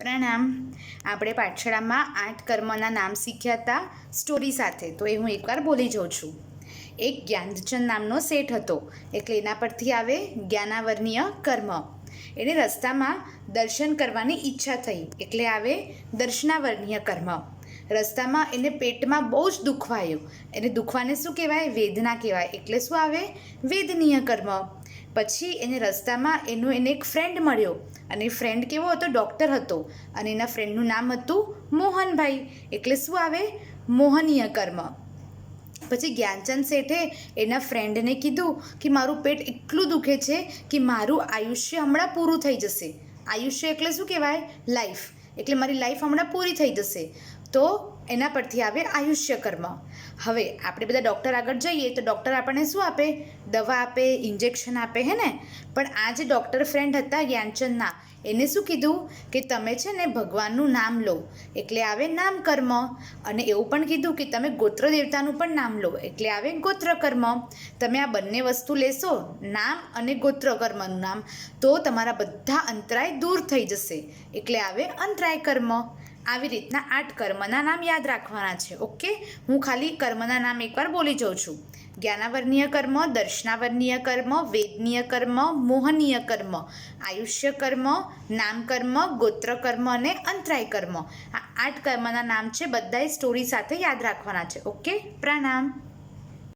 પ્રણામ. આપણે પાઠશાળામાં 8 કર્મના નામ શીખ્યા હતા સ્ટોરી સાથે, તો એ હું એકવાર બોલી જાઉં છું. એક જ્ઞાનચંદ નામનો શેઠ હતો, એટલે એના પરથી આવે જ્ઞાનાવર્ણીય કર્મ. એને રસ્તામાં દર્શન કરવાની ઈચ્છા થઈ, એટલે આવે દર્શનાવર્ણીય કર્મ. રસ્તામાં એને પેટમાં બહુ જ દુખવાયું, એને દુખવાને શું કહેવાય? વેદના કહેવાય, એટલે શું આવે? વેદનીય કર્મ. પછી એને રસ્તામાં એને એક ફ્રેન્ડ મળ્યો, અને ફ્રેન્ડ કેવો હતો? ડૉક્ટર હતો, અને એના ફ્રેન્ડનું નામ હતું મોહનભાઈ, એટલે શું આવે? મોહનીય કર્મ. પછી જ્ઞાનચંદ શેઠે એના ફ્રેન્ડને કીધું કે મારું પેટ એટલું દુખે છે કે મારું આયુષ્ય હમણાં પૂરું થઈ જશે. આયુષ્ય એટલે શું કહેવાય? લાઈફ. એટલે મારી લાઈફ હમણાં પૂરી થઈ જશે. તો એના પરથી આવે આયુષ્ય કર્મ. હવે આપણે બધા ડૉક્ટર આગળ જઈએ તો ડૉક્ટર આપણને શું આપે? દવા આપે, ઇન્જેક્શન આપે, હે ને? પણ આ જે ડૉક્ટર ફ્રેન્ડ હતા જ્ઞાનચંદના, એને શું કીધું કે તમે છે ને ભગવાનનું નામ લો, એટલે આવે નામ કર્મ. અને એવું પણ કીધું કે તમે ગોત્ર દેવતાનું પણ નામ લો, એટલે આવે ગોત્ર કર્મ. તમે આ બંને વસ્તુ લેશો, નામ અને ગોત્ર કર્મનું નામ, તો તમારા બધા અંતરાય દૂર થઈ જશે, એટલે આવે અંતરાય કર્મ. આવી રીતના 8 કર્મના નામ યાદ રાખવાના છે. ઓકે, હું ખાલી કર્મના નામ એકવાર બોલી જાઉં છું. જ્ઞાનાવર્ણીય કર્મ, દર્શનાવર્ણીય કર્મ, વેદનીય કર્મ, મોહનીય કર્મ, આયુષ્ય કર્મ, નામ કર્મ, ગોત્ર કર્મ અને અંતરાય કર્મ. આ 8 કર્મના નામ છે, બધાએ સ્ટોરી સાથે યાદ રાખવાના છે. ઓકે, પ્રણામ.